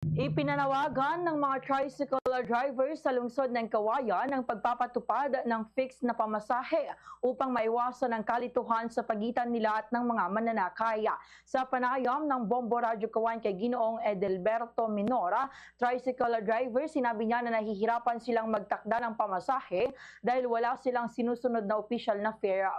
Ipinanawagan ng mga tricycle drivers sa lungsod ng Kawayan ang pagpapatupad ng fixed na pamasahe upang maiwasan ang kalituhan sa pagitan nila at ng mga mananakaya. Sa panayam ng Bombo Radyo Kawayan kay Ginoong Edelberto Minora, tricycle driver, sinabi niya na nahihirapan silang magtakda ng pamasahe dahil wala silang sinusunod na official na fare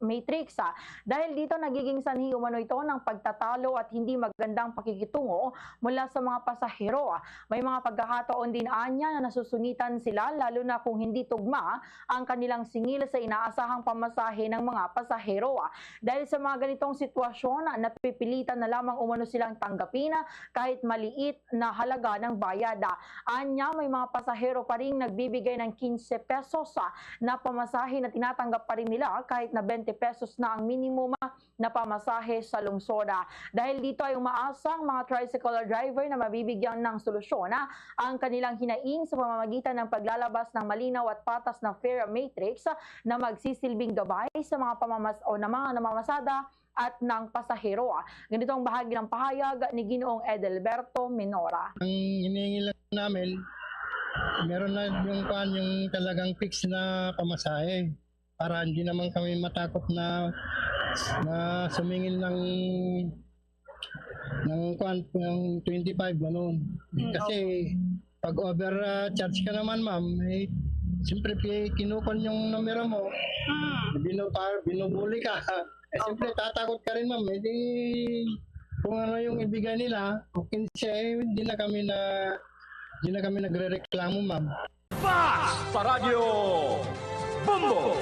matrix. Dahil dito nagiging sanhi umano ito ng pagtatalo at hindi magandang pakikitungo mula sa mga pasahero. May mga pagkakataon din anya na nasusungitan sila lalo na kung hindi tugma ang kanilang singil sa inaasahang pamasahe ng mga pasahero. Dahil sa mga ganitong sitwasyon, napipilitan na lamang umano silang tanggapin kahit maliit na halaga ng bayad. Anya, may mga pasahero pa rin nagbibigay ng 15 pesos na pamasahe na tinatanggap pa rin nila kahit na 20 pesos na ang minimum na pamasahe sa lungsod. Dahil dito ay umaasang mga tricycle driver na mabibigyan ng solusyon ang kanilang hinaing sa pamamagitan ng paglalabas ng malinaw at patas na fare matrix na magsisilbing gabay sa mga namamasada at ng pasahero. Ganito ang bahagi ng pahayag ni Ginoong Edelberto Minora. Ang hinihingi lang namin, meron na yung talagang fix na pamasahe para hindi naman kami matakot na sumingil ng 25 gano'n. Kasi pag overcharge ka naman, ma'am, siyempre kinukon yung numero mo, binubuli ka. Siyempre tatakot ka rin, ma'am. Kung ano yung ibigay nila, kung hindi na kami nagre-reklamo, ma'am. Fast sa Radyo Bombo!